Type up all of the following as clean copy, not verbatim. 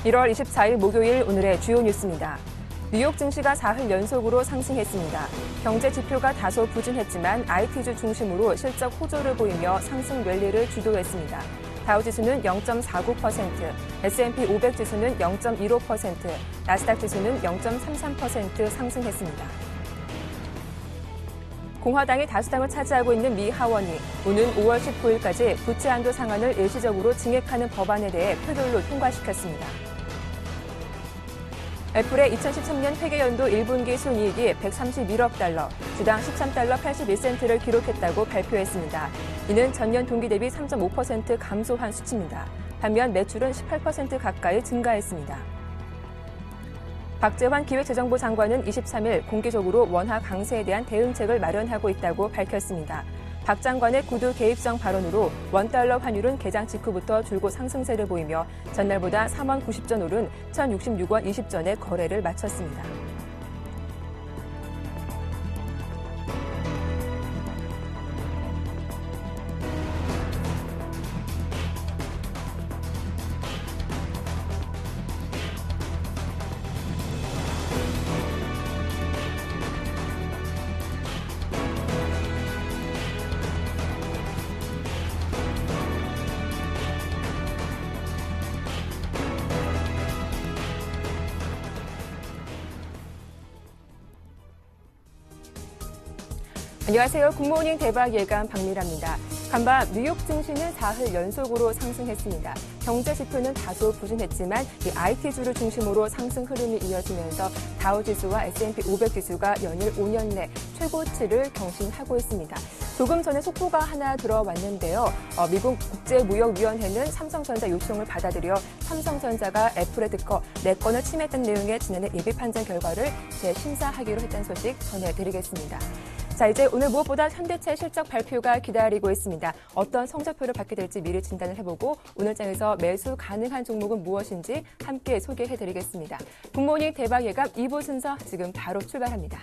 1월 24일 목요일 오늘의 주요 뉴스입니다. 뉴욕 증시가 사흘 연속으로 상승했습니다. 경제 지표가 다소 부진했지만 IT주 중심으로 실적 호조를 보이며 상승 랠리를 주도했습니다. 다우지수는 0.49%, S&P 500 지수는 0.15%, 나스닥 지수는 0.33% 상승했습니다. 공화당이 다수당을 차지하고 있는 미 하원이 오는 5월 19일까지 부채 한도 상한을 일시적으로 증액하는 법안에 대해 표결로 통과시켰습니다. 애플의 2013년 회계연도 1분기 순이익이 131억 달러, 주당 13달러 81센트를 기록했다고 발표했습니다. 이는 전년 동기 대비 3.5% 감소한 수치입니다. 반면 매출은 18% 가까이 증가했습니다. 박재환 기획재정부 장관은 23일 공개적으로 원화 강세에 대한 대응책을 마련하고 있다고 밝혔습니다. 박 장관의 구두 개입성 발언으로 원달러 환율은 개장 직후부터 줄곧 상승세를 보이며 전날보다 3원 90전 오른 1,066원 20전에 거래를 마쳤습니다. 안녕하세요. 굿모닝 대박 예감 박미라입니다. 간밤 뉴욕 증시는 사흘 연속으로 상승했습니다. 경제 지표는 다소 부진했지만 IT주를 중심으로 상승 흐름이 이어지면서 다우지수와 S&P 500 지수가 연일 5년 내 최고치를 경신하고 있습니다. 조금 전에 속보가 하나 들어왔는데요. 미국 국제무역위원회는 삼성전자 요청을 받아들여 삼성전자가 애플의 특허 4건을 침해했던 내용의 지난해 예비 판정 결과를 재심사하기로 했다는 소식 전해드리겠습니다. 자, 이제 오늘 무엇보다 현대차 실적 발표가 기다리고 있습니다. 어떤 성적표를 받게 될지 미리 진단을 해보고 오늘장에서 매수 가능한 종목은 무엇인지 함께 소개해드리겠습니다. 굿모닝 대박 예감 2부 순서 지금 바로 출발합니다.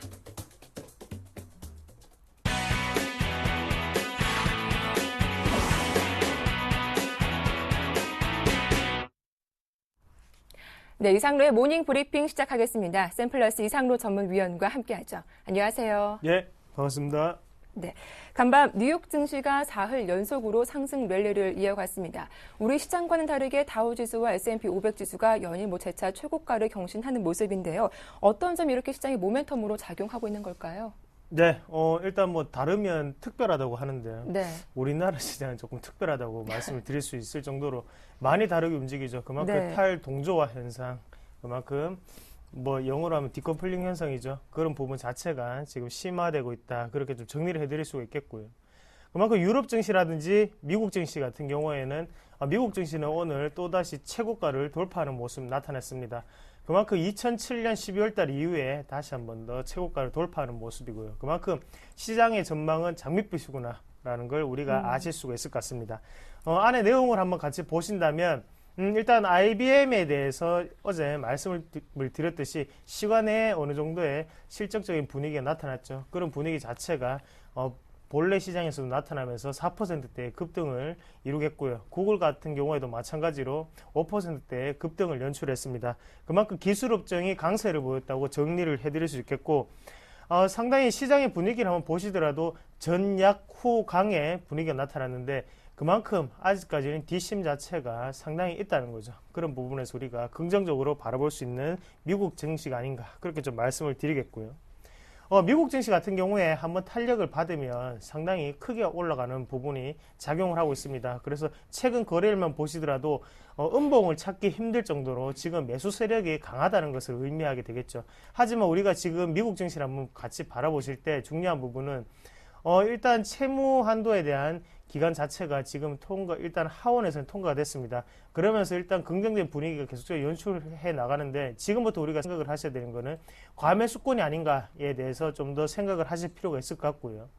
네, 이상로의 모닝 브리핑 시작하겠습니다. 샘플러스 이상로 전문위원과 함께하죠. 안녕하세요. 예, 반갑습니다. 네, 간밤 뉴욕 증시가 사흘 연속으로 상승 랠리를 이어갔습니다. 우리 시장과는 다르게 다우지수와 S&P 500 지수가 연일 재차 최고가를 경신하는 모습인데요. 어떤 점이 이렇게 시장의 모멘텀으로 작용하고 있는 걸까요? 네, 일단 다르면 특별하다고 하는데요. 네. 우리나라 시장은 조금 특별하다고 말씀을 드릴 수 있을 정도로 많이 다르게 움직이죠. 그만큼 네. 탈동조화 현상, 그만큼 영어로 하면 디커플링 현상이죠. 그런 부분 자체가 지금 심화되고 있다. 그렇게 좀 정리를 해드릴 수가 있겠고요. 그만큼 유럽 증시라든지 미국 증시 같은 경우에는 미국 증시는 오늘 또다시 최고가를 돌파하는 모습 나타났습니다. 그만큼 2007년 12월 달 이후에 다시 한 번 더 최고가를 돌파하는 모습이고요. 그만큼 시장의 전망은 장밋빛이구나 라는 걸 우리가 아실 수가 있을 것 같습니다. 안에 내용을 한번 같이 보신다면 일단 IBM에 대해서 어제 말씀을 드렸듯이 시간에 어느 정도의 실적적인 분위기가 나타났죠. 그런 분위기 자체가 본래 시장에서도 나타나면서 4%대의 급등을 이루겠고요. 구글 같은 경우에도 마찬가지로 5%대의 급등을 연출했습니다. 그만큼 기술업종이 강세를 보였다고 정리를 해드릴 수 있겠고, 상당히 시장의 분위기를 한번 보시더라도 전약 후 강의 분위기가 나타났는데 그만큼 아직까지는 뒷심 자체가 상당히 있다는 거죠. 그런 부분에서 우리가 긍정적으로 바라볼 수 있는 미국 증시가 아닌가 그렇게 좀 말씀을 드리겠고요. 미국 증시 같은 경우에 한번 탄력을 받으면 상당히 크게 올라가는 부분이 작용을 하고 있습니다. 그래서 최근 거래일만 보시더라도 음봉을 찾기 힘들 정도로 지금 매수 세력이 강하다는 것을 의미하게 되겠죠. 하지만 우리가 지금 미국 증시를 한번 같이 바라보실 때 중요한 부분은 일단 채무 한도에 대한 기간 자체가 지금 일단 하원에서는 통과가 됐습니다. 그러면서 일단 긍정적인 분위기가 계속적으로 연출해 나가는데 지금부터 우리가 생각을 하셔야 되는 거는 과매수권이 아닌가에 대해서 좀 더 생각을 하실 필요가 있을 것 같고요.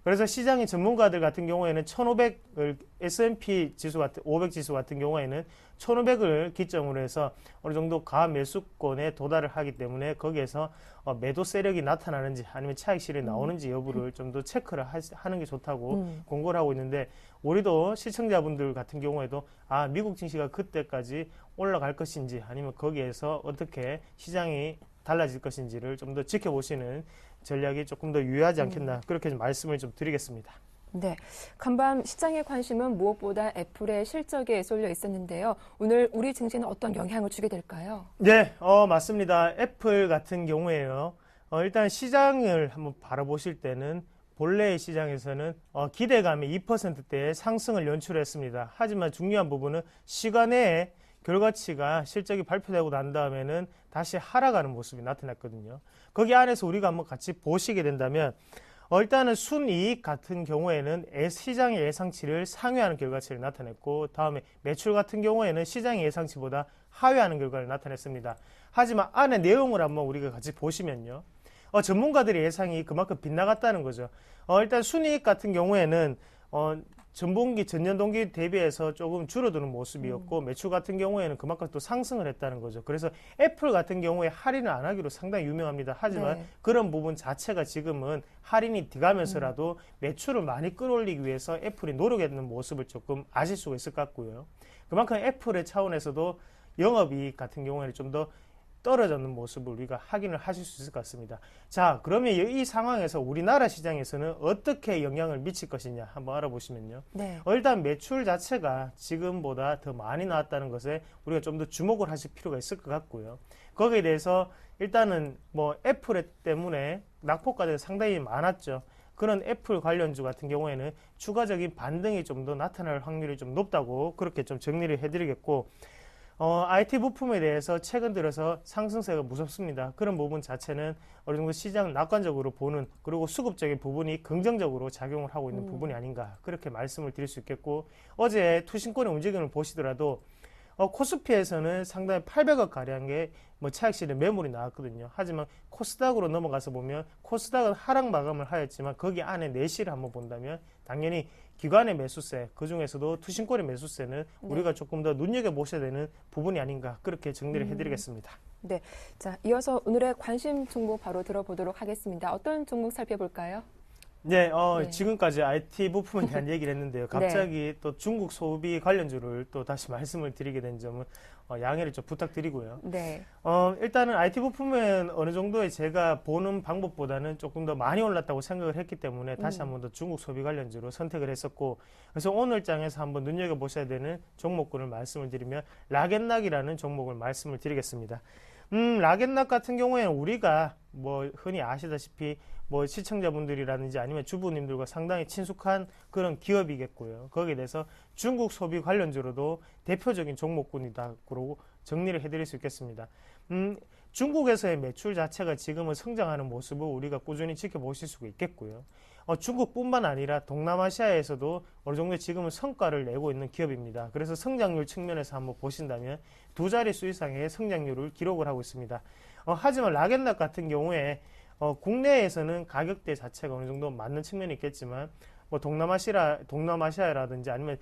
그래서 시장의 전문가들 같은 경우에는 1500을 S&P 지수 같은 500 지수 같은 경우에는 1500을 기점으로 해서 어느 정도 가매수권에 도달을 하기 때문에 거기에서 매도 세력이 나타나는지 아니면 차익 실이 나오는지 여부를 좀 더 체크를 하는 게 좋다고 공고를 하고 있는데, 우리도 시청자분들 같은 경우에도 미국 증시가 그때까지 올라갈 것인지 아니면 거기에서 어떻게 시장이 달라질 것인지를 좀 더 지켜보시는 전략이 조금 더 유효하지 않겠나, 그렇게 좀 말씀을 좀 드리겠습니다. 네, 간밤 시장의 관심은 무엇보다 애플의 실적에 쏠려 있었는데요. 오늘 우리 증시는 어떤 영향을 주게 될까요? 네, 맞습니다. 애플 같은 경우에요. 일단 시장을 한번 바라보실 때는 본래의 시장에서는 기대감의 2%대의 상승을 연출했습니다. 하지만 중요한 부분은 시간 내에 결과치가 실적이 발표되고 난 다음에는 다시 하락하는 모습이 나타났거든요. 거기 안에서 우리가 한번 같이 보시게 된다면 일단은 순이익 같은 경우에는 시장의 예상치를 상회하는 결과치를 나타냈고, 다음에 매출 같은 경우에는 시장의 예상치보다 하회하는 결과를 나타냈습니다. 하지만 안에 내용을 한번 우리가 같이 보시면요, 전문가들의 예상이 그만큼 빗나갔다는 거죠. 일단 순이익 같은 경우에는 전분기 전년 동기 대비해서 조금 줄어드는 모습이었고, 매출 같은 경우에는 그만큼 또 상승을 했다는 거죠. 그래서 애플 같은 경우에 할인을 안 하기로 상당히 유명합니다. 하지만 그런 부분 자체가 지금은 할인이 뒤가면서라도 매출을 많이 끌어올리기 위해서 애플이 노력했는 모습을 조금 아실 수가 있을 것 같고요. 그만큼 애플의 차원에서도 영업이익 같은 경우에는 좀 더 떨어지는 모습을 우리가 확인을 하실 수 있을 것 같습니다. 자, 그러면 이 상황에서 우리나라 시장에서는 어떻게 영향을 미칠 것이냐 한번 알아보시면요. 네. 일단 매출 자체가 지금보다 더 많이 나왔다는 것에 우리가 좀 더 주목을 하실 필요가 있을 것 같고요. 거기에 대해서 일단은 애플 때문에 낙폭과대가 상당히 많았죠. 그런 애플 관련주 같은 경우에는 추가적인 반등이 좀 더 나타날 확률이 좀 높다고 그렇게 좀 정리를 해드리겠고, IT 부품에 대해서 최근 들어서 상승세가 무섭습니다. 그런 부분 자체는 어느 정도 시장 낙관적으로 보는, 그리고 수급적인 부분이 긍정적으로 작용을 하고 있는 부분이 아닌가, 그렇게 말씀을 드릴 수 있겠고, 어제 투신권의 움직임을 보시더라도 코스피에서는 상당히 800억 가량의 차익실의 매물이 나왔거든요. 하지만 코스닥으로 넘어가서 보면 코스닥은 하락 마감을 하였지만 거기 안에 내실을 한번 본다면 당연히 기관의 매수세, 그 중에서도 투신권의 매수세는 우리가 조금 더 눈여겨보셔야 되는 부분이 아닌가, 그렇게 정리를 해드리겠습니다. 네, 자, 이어서 오늘의 관심 종목 바로 들어보도록 하겠습니다. 어떤 종목 살펴볼까요? 네, 지금까지 IT 부품에 대한 얘기를 했는데요. 갑자기 네. 또 중국 소비 관련주를 또 다시 말씀을 드리게 된 점은 양해를 좀 부탁드리고요. 네. 일단은 IT 부품은 어느 정도의 제가 보는 방법보다는 조금 더 많이 올랐다고 생각을 했기 때문에 다시 한번 더 중국 소비 관련주로 선택을 했었고, 그래서 오늘 장에서 한번 눈여겨보셔야 되는 종목군을 말씀을 드리면 락앤락이라는 종목을 말씀을 드리겠습니다. 락앤락 같은 경우에는 우리가 흔히 아시다시피 시청자분들이라든지 아니면 주부님들과 상당히 친숙한 그런 기업이겠고요. 거기에 대해서 중국 소비 관련주로도 대표적인 종목군이다, 그러고 정리를 해드릴 수 있겠습니다. 중국에서의 매출 자체가 지금은 성장하는 모습을 우리가 꾸준히 지켜보실 수가 있겠고요. 중국뿐만 아니라 동남아시아에서도 어느 정도 지금은 성과를 내고 있는 기업입니다. 그래서 성장률 측면에서 한번 보신다면 두 자릿수 이상의 성장률을 기록을 하고 있습니다. 하지만 락앤락 같은 경우에 국내에서는 가격대 자체가 어느 정도 맞는 측면이 있겠지만 동남아시아라든지 아니면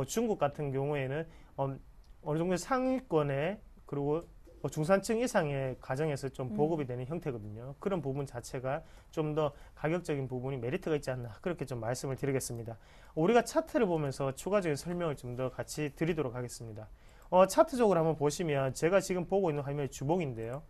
중국 같은 경우에는 어느 정도 상위권에, 그리고 중산층 이상의 가정에서 좀 보급이 되는 형태거든요. 그런 부분 자체가 좀 더 가격적인 부분이 메리트가 있지 않나, 그렇게 좀 말씀을 드리겠습니다. 우리가 차트를 보면서 추가적인 설명을 좀 더 같이 드리도록 하겠습니다. 차트적으로 한번 보시면 제가 지금 보고 있는 화면이 주봉인데요.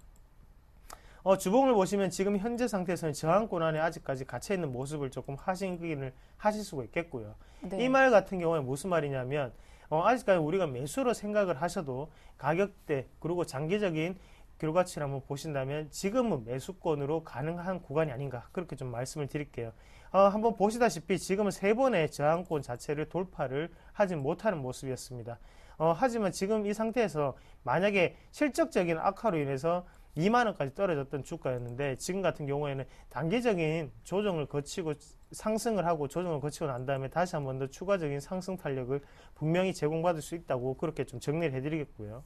주봉을 보시면 지금 현재 상태에서는 저항권 안에 아직까지 갇혀있는 모습을 조금 확인을 하실 수가 있겠고요. 네. 이 말 같은 경우에 무슨 말이냐면 아직까지 우리가 매수로 생각을 하셔도 가격대, 그리고 장기적인 결과치를 한번 보신다면 지금은 매수권으로 가능한 구간이 아닌가, 그렇게 좀 말씀을 드릴게요. 한번 보시다시피 지금은 세 번의 저항권 자체를 돌파를 하지 못하는 모습이었습니다. 하지만 지금 이 상태에서 만약에 실적적인 악화로 인해서 2만원까지 떨어졌던 주가였는데, 지금 같은 경우에는 단기적인 조정을 거치고 상승을 하고 조정을 거치고 난 다음에 다시 한 번 더 추가적인 상승 탄력을 분명히 제공받을 수 있다고 그렇게 좀 정리를 해드리겠고요.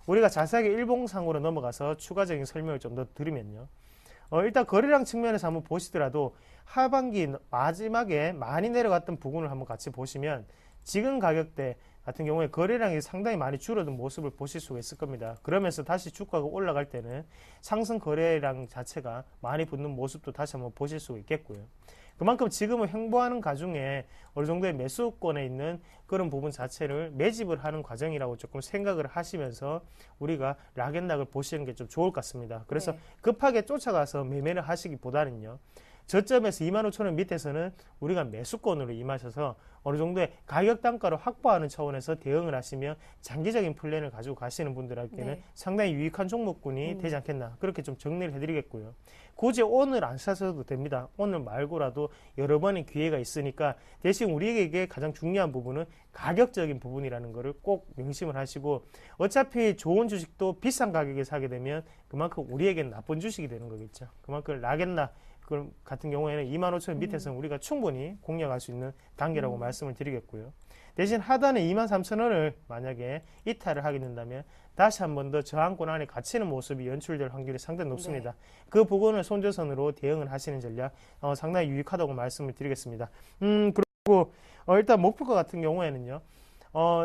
우리가 자세하게 일봉상으로 넘어가서 추가적인 설명을 좀 더 드리면요. 일단 거래량 측면에서 한번 보시더라도 하반기 마지막에 많이 내려갔던 부분을 한번 같이 보시면 지금 가격대 같은 경우에 거래량이 상당히 많이 줄어든 모습을 보실 수가 있을 겁니다. 그러면서 다시 주가가 올라갈 때는 상승 거래량 자체가 많이 붙는 모습도 다시 한번 보실 수가 있겠고요. 그만큼 지금은 횡보하는 가중에 어느 정도의 매수권에 있는 그런 부분 자체를 매집을 하는 과정이라고 조금 생각을 하시면서 우리가 락앤락을 보시는 게 좀 좋을 것 같습니다. 그래서 급하게 쫓아가서 매매를 하시기보다는요. 저점에서 25,000원 밑에서는 우리가 매수권으로 임하셔서 어느 정도의 가격 단가를 확보하는 차원에서 대응을 하시면 장기적인 플랜을 가지고 가시는 분들에게는 상당히 유익한 종목군이 되지 않겠나 그렇게 좀 정리를 해드리겠고요. 굳이 오늘 안 사셔도 됩니다. 오늘 말고라도 여러 번의 기회가 있으니까 대신 우리에게 가장 중요한 부분은 가격적인 부분이라는 것을 꼭 명심을 하시고 어차피 좋은 주식도 비싼 가격에 사게 되면 그만큼 우리에게는 나쁜 주식이 되는 거겠죠. 그만큼 락앤락 같은 경우에는 25,000원 밑에서는 우리가 충분히 공략할 수 있는 단계라고 말씀을 드리겠고요. 대신 하단에 23,000원을 만약에 이탈을 하게 된다면 다시 한 번 더 저항권 안에 갇히는 모습이 연출될 확률이 상당히 높습니다. 그 부분을 손절선으로 대응을 하시는 전략 상당히 유익하다고 말씀을 드리겠습니다. 그리고 일단 목표가 같은 경우에는요.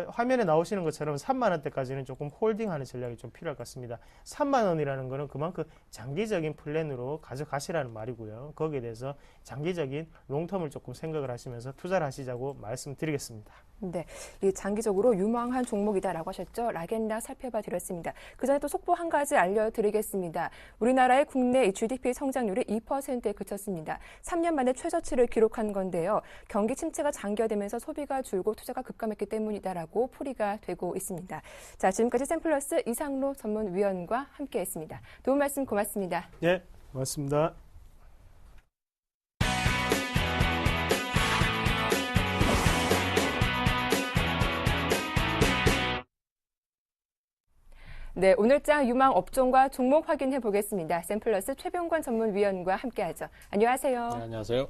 화면에 나오시는 것처럼 3만원대까지는 조금 홀딩하는 전략이 좀 필요할 것 같습니다. 3만원이라는 거는 그만큼 장기적인 플랜으로 가져가시라는 말이고요. 거기에 대해서 장기적인 롱텀을 조금 생각을 하시면서 투자를 하시자고 말씀드리겠습니다. 네, 이 장기적으로 유망한 종목이다라고 하셨죠. 락앤락 살펴봐 드렸습니다. 그 전에 또 속보 한 가지 알려드리겠습니다. 우리나라의 국내 GDP 성장률이 2%에 그쳤습니다. 3년 만에 최저치를 기록한 건데요. 경기 침체가 장기화되면서 소비가 줄고 투자가 급감했기 때문이다라고 풀이가 되고 있습니다. 자, 지금까지 샘플러스 이상로 전문위원과 함께했습니다. 도움 말씀 고맙습니다. 네, 고맙습니다. 네, 오늘장 유망 업종과 종목 확인해 보겠습니다. 샘플러스 최병권 전문위원과 함께하죠. 안녕하세요. 네, 안녕하세요.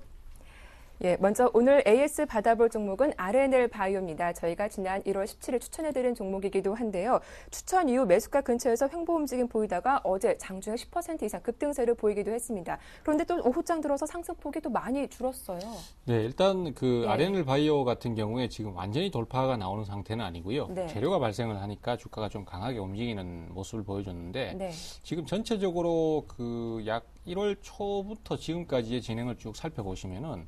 예, 먼저 오늘 AS 받아볼 종목은 RNL 바이오입니다. 저희가 지난 1월 17일 추천해드린 종목이기도 한데요. 추천 이후 매수가 근처에서 횡보 움직임 보이다가 어제 장중에 10% 이상 급등세를 보이기도 했습니다. 그런데 또 오후장 들어서 상승폭이 또 많이 줄었어요. 네, 일단 그 RNL 바이오 같은 경우에 지금 완전히 돌파가 나오는 상태는 아니고요. 네. 재료가 발생을 하니까 주가가 좀 강하게 움직이는 모습을 보여줬는데 네. 지금 전체적으로 그 약 1월 초부터 지금까지의 진행을 쭉 살펴보시면은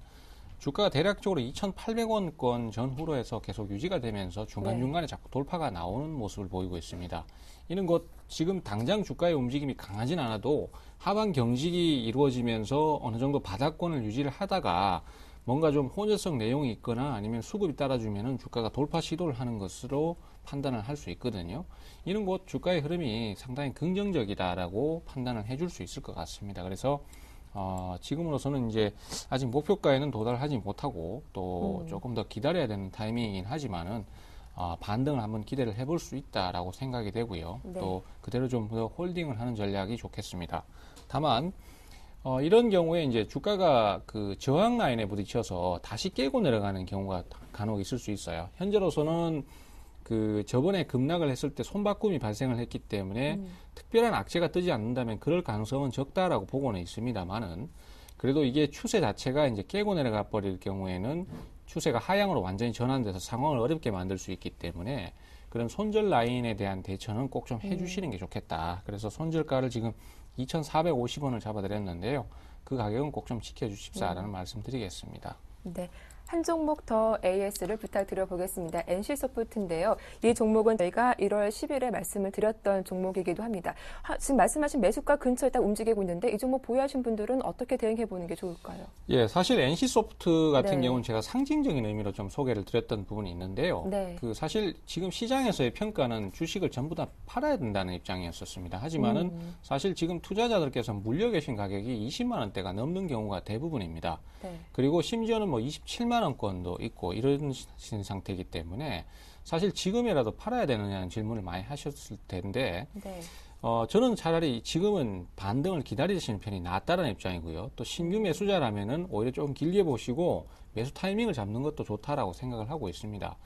주가가 대략적으로 2,800원권 전후로 해서 계속 유지가 되면서 중간중간에 자꾸 돌파가 나오는 모습을 보이고 있습니다. 이는 곧 지금 당장 주가의 움직임이 강하진 않아도 하반 경직이 이루어지면서 어느 정도 바닥권을 유지를 하다가 뭔가 좀 호재성 내용이 있거나 아니면 수급이 따라주면은 주가가 돌파 시도를 하는 것으로 판단을 할 수 있거든요. 이는 곧 주가의 흐름이 상당히 긍정적이다라고 판단을 해줄 수 있을 것 같습니다. 그래서 지금으로서는 이제 아직 목표가에는 도달하지 못하고 또 조금 더 기다려야 되는 타이밍이긴 하지만은 반등을 한번 기대를 해볼 수 있다라고 생각이 되고요. 네. 또 그대로 좀 더 홀딩을 하는 전략이 좋겠습니다. 다만 이런 경우에 이제 주가가 그 저항 라인에 부딪혀서 다시 깨고 내려가는 경우가 간혹 있을 수 있어요. 현재로서는 그 저번에 급락을 했을 때 손바꿈이 발생을 했기 때문에 특별한 악재가 뜨지 않는다면 그럴 가능성은 적다라고 보고는 있습니다만은 그래도 이게 추세 자체가 이제 깨고 내려가 버릴 경우에는 추세가 하향으로 완전히 전환돼서 상황을 어렵게 만들 수 있기 때문에 그런 손절 라인에 대한 대처는 꼭 좀 해주시는 게 좋겠다. 그래서 손절가를 지금 2,450원을 잡아드렸는데요. 그 가격은 꼭 좀 지켜주십사라는 말씀 드리겠습니다. 네. 한 종목 더 AS를 부탁드려 보겠습니다. NC소프트인데요. 이 종목은 저희가 1월 10일에 말씀을 드렸던 종목이기도 합니다. 지금 말씀하신 매수가 근처에 딱 움직이고 있는데 이 종목 보유하신 분들은 어떻게 대응해 보는 게 좋을까요? 예, 사실 NC소프트 같은 네. 경우는 제가 상징적인 의미로 좀 소개를 드렸던 부분이 있는데요. 네. 그 사실 지금 시장에서의 평가는 주식을 전부 다 팔아야 된다는 입장이었었습니다. 하지만은 사실 지금 투자자들께서 물려 계신 가격이 20만 원대가 넘는 경우가 대부분입니다. 네. 그리고 심지어는 뭐 27만 원권도 있고 이런 상태이기 때문에 사실 지금이라도 팔아야 되느냐는 질문을 많이 하셨을 텐데 네. 저는 차라리 지금은 반등을 기다리시는 편이 낫다는 입장이고요. 또 신규 매수자라면은 오히려 좀 길게 보시고 매수 타이밍을 잡는 것도 좋다라고 생각을 하고 있습니다.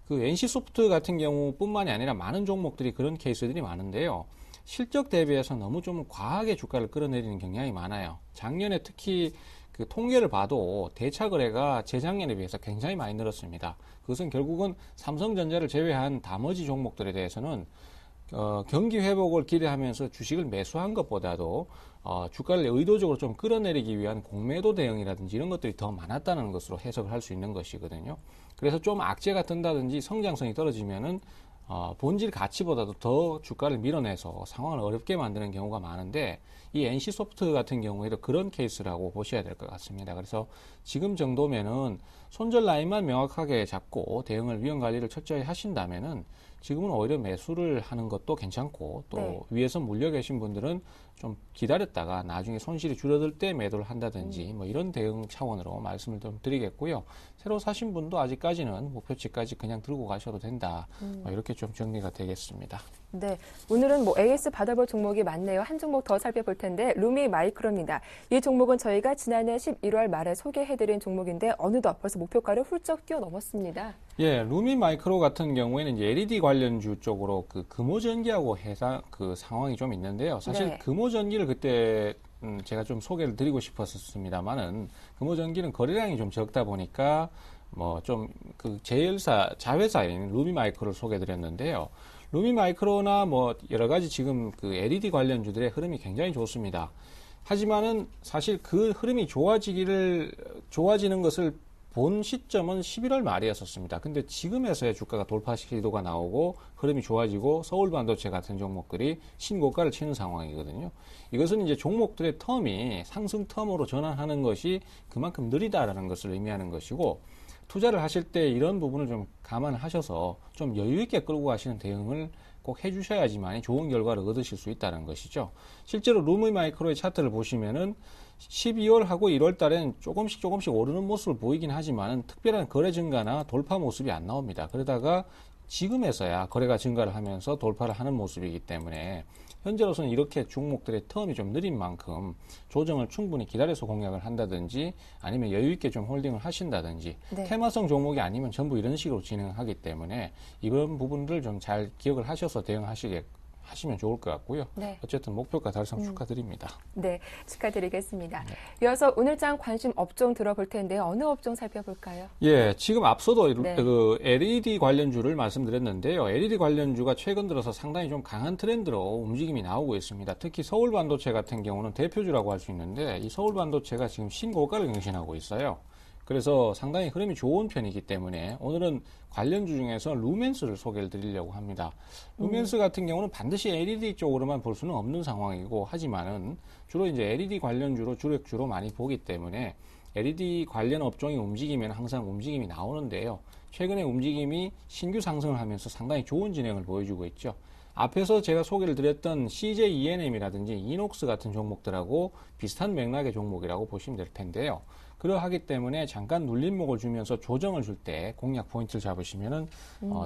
그 NC소프트 같은 경우뿐만이 아니라 많은 종목들이 그런 케이스들이 많은데요. 실적 대비해서 너무 좀 과하게 주가를 끌어내리는 경향이 많아요. 작년에 특히 그 통계를 봐도 대차 거래가 재작년에 비해서 굉장히 많이 늘었습니다. 그것은 결국은 삼성전자를 제외한 나머지 종목들에 대해서는 경기 회복을 기대하면서 주식을 매수한 것보다도 주가를 의도적으로 좀 끌어내리기 위한 공매도 대응이라든지 이런 것들이 더 많았다는 것으로 해석을 할 수 있는 것이거든요. 그래서 좀 악재가 든다든지 성장성이 떨어지면은 본질 가치보다도 더 주가를 밀어내서 상황을 어렵게 만드는 경우가 많은데 이 NC소프트 같은 경우에도 그런 케이스라고 보셔야 될 것 같습니다. 그래서 지금 정도면은 손절 라인만 명확하게 잡고 대응을 위험 관리를 철저히 하신다면은 지금은 오히려 매수를 하는 것도 괜찮고 또 네. 위에서 물려 계신 분들은 좀 기다렸다가 나중에 손실이 줄어들 때 매도를 한다든지 뭐 이런 대응 차원으로 말씀을 좀 드리겠고요. 새로 사신 분도 아직까지는 목표치까지 그냥 들고 가셔도 된다. 뭐 이렇게 좀 정리가 되겠습니다. 네, 오늘은 AS 받아볼 종목이 많네요. 한 종목 더 살펴볼 텐데 루미 마이크로입니다. 이 종목은 저희가 지난해 11월 말에 소개해드린 종목인데 어느덧 벌써 목표가를 훌쩍 뛰어넘었습니다. 예, 루미 마이크로 같은 경우에는 이제 LED 관련주 쪽으로 그 금호전기하고 해상 그 상황이 좀 있는데요. 사실 네. 금호전기를 그때 제가 좀 소개를 드리고 싶었습니다만은 금호전기는 거래량이 좀 적다 보니까 뭐 좀 그 자회사인 루미 마이크로를 소개드렸는데요. 루미 마이크로나 뭐 여러 가지 지금 그 LED 관련주들의 흐름이 굉장히 좋습니다. 하지만은 사실 그 흐름이 좋아지는 것을 본 시점은 11월 말이었었습니다. 근데 지금에서야 주가가 돌파 시도가 나오고 흐름이 좋아지고 서울반도체 같은 종목들이 신고가를 치는 상황이거든요. 이것은 이제 종목들의 텀이 상승 텀으로 전환하는 것이 그만큼 느리다라는 것을 의미하는 것이고 투자를 하실 때 이런 부분을 좀 감안하셔서 좀 여유 있게 끌고 가시는 대응을 꼭 해주셔야지만 좋은 결과를 얻으실 수 있다는 것이죠. 실제로 루미 마이크로의 차트를 보시면은 12월하고 1월 달엔 조금씩 오르는 모습을 보이긴 하지만 특별한 거래 증가나 돌파 모습이 안 나옵니다. 그러다가 지금에서야 거래가 증가를 하면서 돌파를 하는 모습이기 때문에 현재로서는 이렇게 종목들의 텀이 좀 느린 만큼 조정을 충분히 기다려서 공략을 한다든지 아니면 여유 있게 좀 홀딩을 하신다든지 네. 테마성 종목이 아니면 전부 이런 식으로 진행하기 때문에 이런 부분들을 좀 잘 기억을 하셔서 하시면 좋을 것 같고요. 네. 어쨌든 목표가 달성 축하드립니다. 네, 축하드리겠습니다. 이어서 오늘장 관심 업종 들어볼 텐데 어느 업종 살펴볼까요? 예, 지금 앞서도 네. 그 LED 관련주를 말씀드렸는데요. LED 관련주가 최근 들어서 상당히 좀 강한 트렌드로 움직임이 나오고 있습니다. 특히 서울반도체 같은 경우는 대표주라고 할 수 있는데 이 서울반도체가 지금 신고가를 경신하고 있어요. 그래서 상당히 흐름이 좋은 편이기 때문에 오늘은 관련주 중에서 루멘스를 소개를 드리려고 합니다. 루멘스 같은 경우는 반드시 LED 쪽으로만 볼 수는 없는 상황이고 하지만은 주로 이제 LED 관련주로 주력주로 많이 보기 때문에 LED 관련 업종이 움직이면 항상 움직임이 나오는데요. 최근에 움직임이 신규 상승을 하면서 상당히 좋은 진행을 보여주고 있죠. 앞에서 제가 소개를 드렸던 CJ ENM이라든지 이녹스 같은 종목들하고 비슷한 맥락의 종목이라고 보시면 될 텐데요. 그러하기 때문에 잠깐 눌림목을 주면서 조정을 줄 때 공략 포인트를 잡으시면은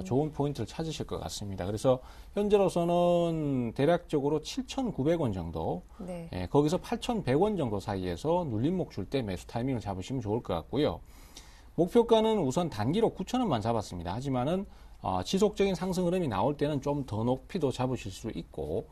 좋은 포인트를 찾으실 것 같습니다. 그래서 현재로서는 대략적으로 7,900원 정도, 네. 예, 거기서 8,100원 정도 사이에서 눌림목 줄 때 매수 타이밍을 잡으시면 좋을 것 같고요. 목표가는 우선 단기로 9,000원만 잡았습니다. 하지만은 지속적인 상승 흐름이 나올 때는 좀 더 높이도 잡으실 수 있고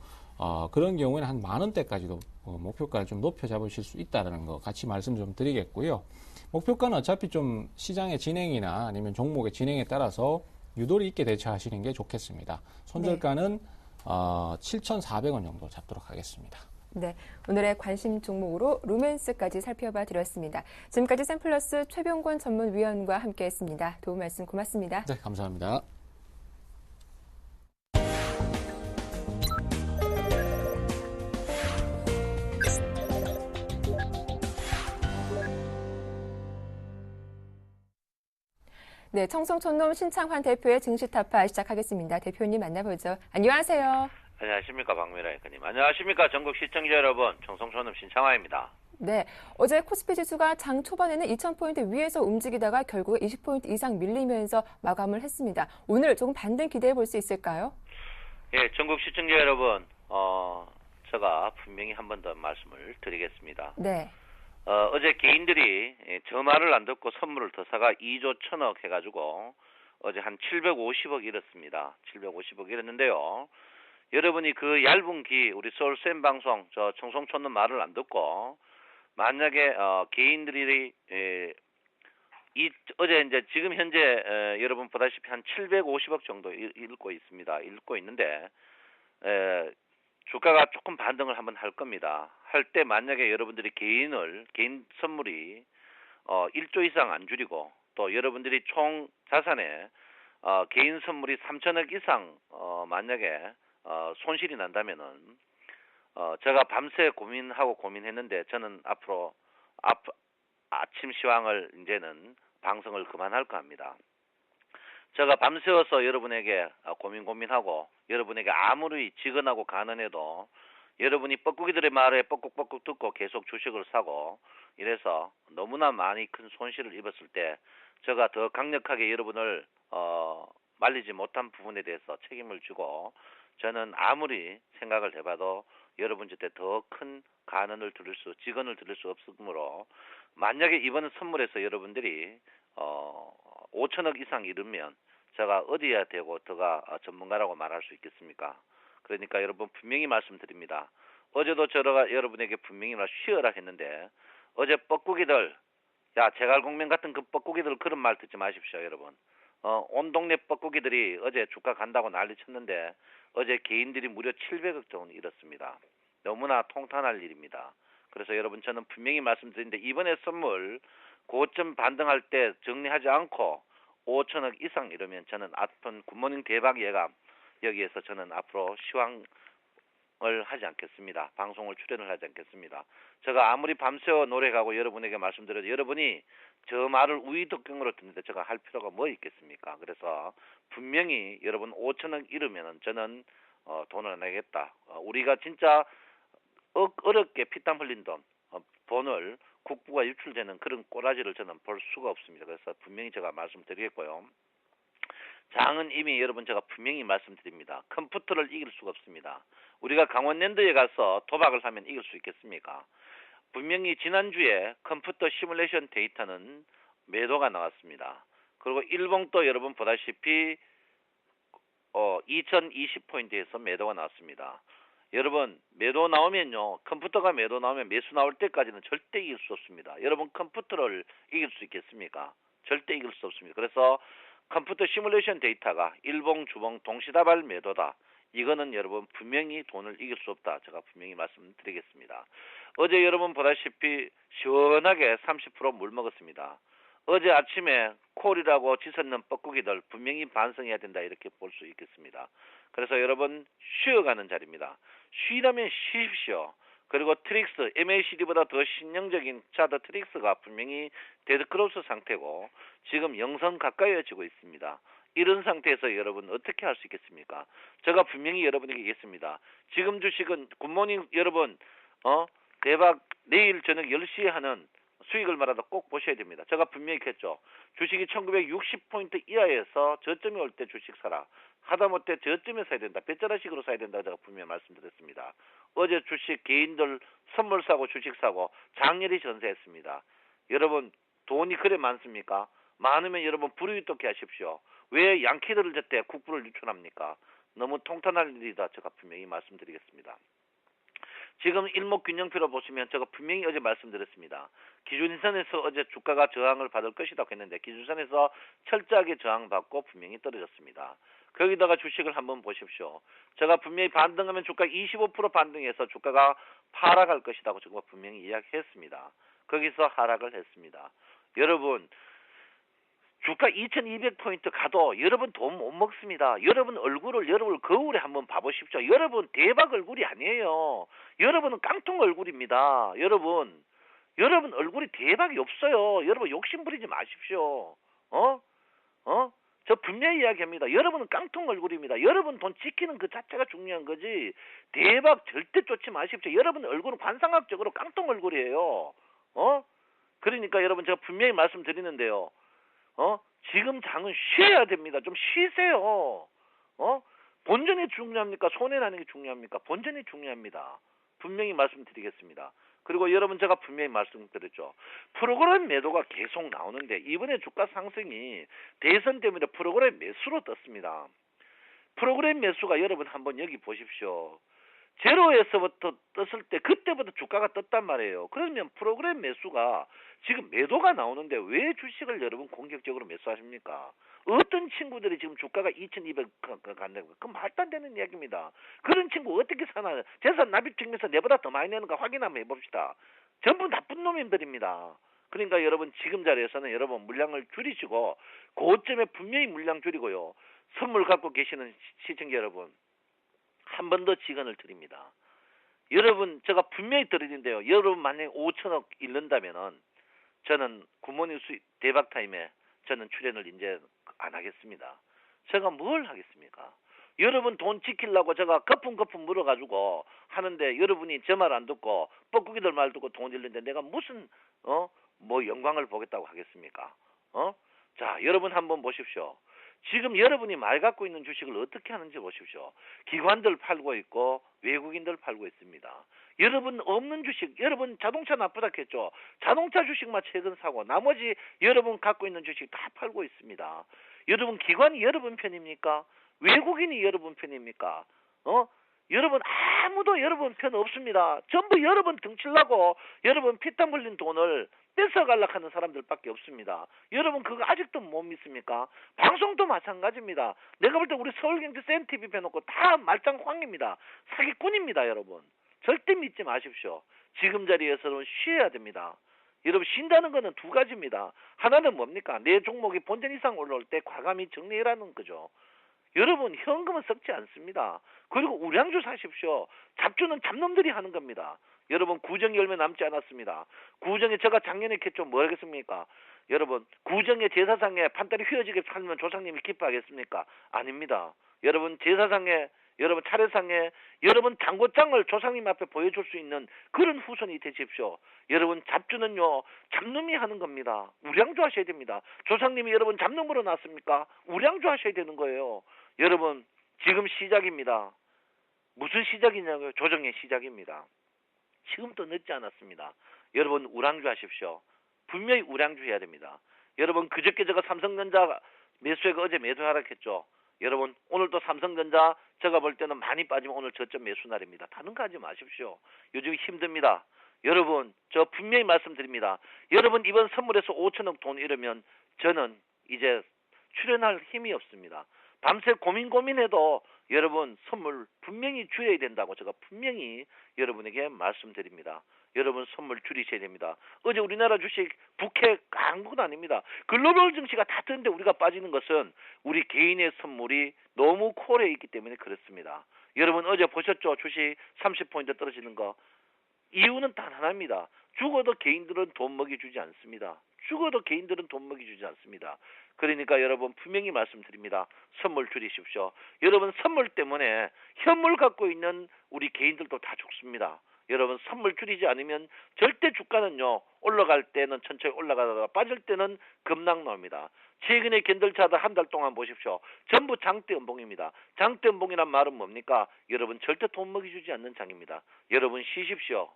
그런 경우에는 한 10,000원대까지도 목표가를 좀 높여 잡으실 수 있다는 거 같이 말씀 좀 드리겠고요. 목표가는 어차피 좀 시장의 진행이나 아니면 종목의 진행에 따라서 유도리 있게 대처하시는 게 좋겠습니다. 손절가는 7,400원 정도 잡도록 하겠습니다. 네, 오늘의 관심 종목으로 루멘스까지 살펴봐 드렸습니다. 지금까지 샘플러스 최병권 전문위원과 함께했습니다. 도움 말씀 고맙습니다. 네, 감사합니다. 네, 청송촌놈 신창환 대표의 증시타파 시작하겠습니다. 대표님 만나보죠. 안녕하세요. 안녕하십니까, 박미라 앵커님. 안녕하십니까, 전국 시청자 여러분. 청송촌놈 신창화입니다. 네, 어제 코스피 지수가 장 초반에는 2,000포인트 위에서 움직이다가 결국 20포인트 이상 밀리면서 마감을 했습니다. 오늘 조금 반등 기대해 볼 수 있을까요? 예, 전국 시청자 여러분, 제가 분명히 한 번 더 말씀을 드리겠습니다. 네. 어제 개인들이 저 말을 안 듣고 선물을 더 사가 2조 1천억 해가지고 어제 한 750억 잃었습니다. 750억 잃었는데요. 여러분이 그 얇은 귀 우리 서울 쌤 방송 저 청송촌는 말을 안 듣고 만약에 개인들이 어제 이제 지금 현재 여러분 보다시피 한 750억 정도 읽고 있습니다. 읽고 있는데 주가가 조금 반등을 한번 할 겁니다. 할 때 만약에 여러분들이 개인 선물이 1조 이상 안 줄이고 또 여러분들이 총 자산에 개인 선물이 3천억 이상 만약에 손실이 난다면은 제가 밤새 고민했는데 저는 앞으로 아침 시황을 이제는 방송을 그만할까 합니다. 제가 밤새워서 여러분에게 고민하고 여러분에게 아무리 지근하고 가난해도 여러분이 뻐꾸기들의 말에 뻐꾹뻐꾹 듣고 계속 주식을 사고 이래서 너무나 많이 큰 손실을 입었을 때 제가 더 강력하게 여러분을 말리지 못한 부분에 대해서 책임을 지고 저는 아무리 생각을 해봐도 여러분 곁에 더 큰 직언을 들을 수 없으므로 만약에 이번 선물에서 여러분들이 5천억 이상 이르면 제가 어디야 되고 더가 전문가라고 말할 수 있겠습니까? 그러니까 여러분 분명히 말씀드립니다. 어제도 제가 여러분에게 분명히 쉬어라 했는데 어제 뻐꾸기들 제갈공명 같은 그 뻐꾸기들 그런 말 듣지 마십시오 여러분. 온 동네 뻐꾸기들이 어제 주가 간다고 난리 쳤는데 어제 개인들이 무려 700억 정도 잃었습니다. 너무나 통탄할 일입니다. 그래서 여러분 저는 분명히 말씀드리는데 이번에 선물 고점 반등할 때 정리하지 않고 5천억 이상 이러면 저는 아픈 굿모닝 대박 예감 여기에서 저는 앞으로 시황을 하지 않겠습니다. 방송을 출연을 하지 않겠습니다. 제가 아무리 밤새워 노력하고 여러분에게 말씀드려도 여러분이 저 말을 우이덕경으로 듣는데 제가 할 필요가 뭐 있겠습니까? 그래서 분명히 여러분 5천억 잃으면 저는 돈을 안 내겠다. 우리가 진짜 어렵게 피땀 흘린 돈을 국부가 유출되는 그런 꼬라지를 저는 볼 수가 없습니다. 그래서 분명히 제가 말씀드리겠고요. 장은 이미 여러분 제가 분명히 말씀드립니다. 컴퓨터를 이길 수가 없습니다. 우리가 강원랜드에 가서 도박을 하면 이길 수 있겠습니까? 분명히 지난주에 컴퓨터 시뮬레이션 데이터는 매도가 나왔습니다. 그리고 일봉도 여러분 보다시피 2020포인트에서 매도가 나왔습니다. 여러분 매도 나오면요 컴퓨터가 매도 나오면 매수 나올 때까지는 절대 이길 수 없습니다. 여러분 컴퓨터를 이길 수 있겠습니까? 절대 이길 수 없습니다. 그래서 컴퓨터 시뮬레이션 데이터가 일봉 주봉 동시다발 매도다. 이거는 여러분 분명히 돈을 이길 수 없다. 제가 분명히 말씀드리겠습니다. 어제 여러분 보다시피 시원하게 30% 물 먹었습니다. 어제 아침에 콜이라고 지섰는 뻐꾸기들 분명히 반성해야 된다 이렇게 볼 수 있겠습니다. 그래서 여러분 쉬어가는 자리입니다. 쉬라면 쉬십시오. 그리고 트릭스, MACD보다 더 신형적인 차트 트릭스가 분명히 데드크로스 상태고 지금 영선 가까이어지고 있습니다. 이런 상태에서 여러분 어떻게 할 수 있겠습니까? 제가 분명히 여러분에게 얘기했습니다. 지금 주식은 굿모닝 여러분 대박 내일 저녁 10시에 하는 수익을 말하다 꼭 보셔야 됩니다. 제가 분명히 했죠. 주식이 1960포인트 이하에서 저점이 올 때 주식 사라. 하다못해 저점에 사야 된다. 배짜라식으로 사야 된다고 제가 분명히 말씀드렸습니다. 어제 주식 개인들 선물 사고 주식 사고 장렬히 전세했습니다. 여러분 돈이 그래 많습니까? 많으면 여러분 불이웃돕게 하십시오. 왜 양키들을 저때 국부를 유출합니까? 너무 통탄할 일이다. 제가 분명히 말씀드리겠습니다. 지금 일목균형표로 보시면 제가 분명히 어제 말씀드렸습니다. 기준선에서 어제 주가가 저항을 받을 것이라고 했는데 기준선에서 철저하게 저항받고 분명히 떨어졌습니다. 거기다가 주식을 한번 보십시오. 제가 분명히 반등하면 주가 25% 반등해서 주가가 하락할 것이라고 제가 분명히 이야기했습니다. 거기서 하락을 했습니다. 여러분 주가 2200포인트 가도 여러분 돈 못 먹습니다. 여러분 얼굴을 거울에 한번 봐보십시오. 여러분 대박 얼굴이 아니에요. 여러분은 깡통 얼굴입니다. 여러분 얼굴이 대박이 없어요. 여러분 욕심 부리지 마십시오. 저 분명히 이야기합니다. 여러분은 깡통 얼굴입니다. 여러분 돈 지키는 그 자체가 중요한 거지 대박 절대 쫓지 마십시오. 여러분 얼굴은 관상학적으로 깡통 얼굴이에요. 그러니까 여러분 제가 분명히 말씀드리는데요. 지금 장은 쉬어야 됩니다. 좀 쉬세요. 본전이 중요합니까? 손해나는 게 중요합니까? 본전이 중요합니다. 분명히 말씀드리겠습니다. 그리고 여러분 제가 분명히 말씀드렸죠. 프로그램 매도가 계속 나오는데 이번에 주가 상승이 대선 때문에 프로그램 매수로 떴습니다. 프로그램 매수가 여러분 한번 여기 보십시오. 제로에서부터 떴을 때 그때부터 주가가 떴단 말이에요. 그러면 프로그램 매수가 지금 매도가 나오는데 왜 주식을 여러분 공격적으로 매수하십니까? 어떤 친구들이 지금 주가가 2,200 간다고 그 말도 안 되는 이야기입니다. 그런 친구 어떻게 사나? 재산 납입 증명서 내보다 더 많이 내는가 확인 한번 해봅시다. 전부 나쁜 놈들입니다. 그러니까 여러분 지금 자리에서는 여러분 물량을 줄이시고 고점에 분명히 물량 줄이고요. 선물 갖고 계시는 시청자 여러분 한 번 더 직언을 드립니다. 여러분 제가 분명히 드리는데요. 여러분 만약에 5천억 잃는다면은 저는 굿모닝 수익 대박 타임에 저는 출연을 이제 안 하겠습니다. 제가 뭘 하겠습니까? 여러분 돈 지키려고 제가 거품거품 물어가지고 하는데 여러분이 제 말 안 듣고 뻐꾸기들 말 듣고 돈 잃는데 내가 무슨 뭐 영광을 보겠다고 하겠습니까? 자 여러분 한번 보십시오. 지금 여러분이 말 갖고 있는 주식을 어떻게 하는지 보십시오. 기관들 팔고 있고 외국인들 팔고 있습니다. 여러분 없는 주식, 여러분 자동차 나쁘다 했죠. 자동차 주식만 최근 사고 나머지 여러분 갖고 있는 주식 다 팔고 있습니다. 여러분 기관이 여러분 편입니까? 외국인이 여러분 편입니까? 여러분 아무도 여러분 편 없습니다. 전부 여러분 등치려고 여러분 피땀 흘린 돈을 뺏어가려고 하는 사람들밖에 없습니다. 여러분 그거 아직도 못 믿습니까? 방송도 마찬가지입니다. 내가 볼 때 우리 서울경제 센TV 빼놓고 다 말짱황입니다. 사기꾼입니다. 여러분 절대 믿지 마십시오. 지금 자리에서는 쉬어야 됩니다. 여러분 쉰다는 거는 두 가지입니다. 하나는 뭡니까? 내 종목이 본전 이상 올라올 때 과감히 정리해라는 거죠. 여러분 현금은 썩지 않습니다. 그리고 우량주 사십시오. 잡주는 잡놈들이 하는 겁니다. 여러분 구정이 얼마 남지 않았습니다. 구정에 제가 작년에 했죠. 뭐 하겠습니까? 여러분 구정의 제사상에 판다리 휘어지게 살면 조상님이 기뻐하겠습니까? 아닙니다. 여러분 제사상에 여러분 차례상에 여러분 장고장을 조상님 앞에 보여줄 수 있는 그런 후손이 되십시오. 여러분 잡주는요 잡놈이 하는 겁니다. 우량주 하셔야 됩니다. 조상님이 여러분 잡놈으로 났습니까? 우량주 하셔야 되는 거예요. 여러분 지금 시작입니다. 무슨 시작이냐고요? 조정의 시작입니다. 지금도 늦지 않았습니다. 여러분 우량주 하십시오. 분명히 우량주 해야 됩니다. 여러분 그저께 제가 삼성전자 매수해가 어제 매도하라 했죠. 여러분 오늘도 삼성전자 제가 볼 때는 많이 빠지면 오늘 저점 매수 날입니다. 다른 거 하지 마십시오. 요즘 힘듭니다. 여러분 저 분명히 말씀드립니다. 여러분 이번 선물에서 5천억 돈 잃으면 저는 이제 출연할 힘이 없습니다. 밤새 고민해도 여러분 선물 분명히 줄여야 된다고 제가 분명히 여러분에게 말씀드립니다. 여러분 선물 줄이셔야 됩니다. 어제 우리나라 주식 북해 아무것도 아닙니다. 글로벌 증시가 다 뜨는데 우리가 빠지는 것은 우리 개인의 선물이 너무 콜에 있기 때문에 그렇습니다. 여러분 어제 보셨죠? 주식 30포인트 떨어지는 거. 이유는 단 하나입니다. 죽어도 개인들은 돈 먹여주지 않습니다. 죽어도 개인들은 돈 먹여주지 않습니다. 그러니까 여러분 분명히 말씀드립니다. 선물 줄이십시오. 여러분 선물 때문에 현물 갖고 있는 우리 개인들도 다 죽습니다. 여러분 선물 줄이지 않으면 절대 주가는요 올라갈 때는 천천히 올라가다가 빠질 때는 급락 나옵니다. 최근에 견들차들 한 달 동안 보십시오. 전부 장대 음봉입니다. 장대 음봉이란 말은 뭡니까? 여러분 절대 돈 먹여주지 않는 장입니다. 여러분 쉬십시오.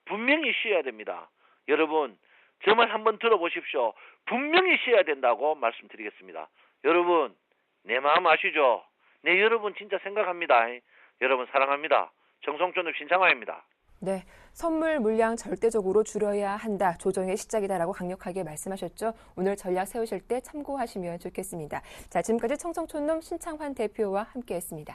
분명히 쉬어야 됩니다. 여러분 저 말 한번 들어보십시오. 분명히 쉬어야 된다고 말씀드리겠습니다. 여러분 내 마음 아시죠? 네 여러분 진짜 생각합니다. 여러분 사랑합니다. 정성준의 신창화입니다. 네, 선물 물량 절대적으로 줄여야 한다. 조정의 시작이다라고 강력하게 말씀하셨죠. 오늘 전략 세우실 때 참고하시면 좋겠습니다. 자, 지금까지 청성촌놈 신창환 대표와 함께했습니다.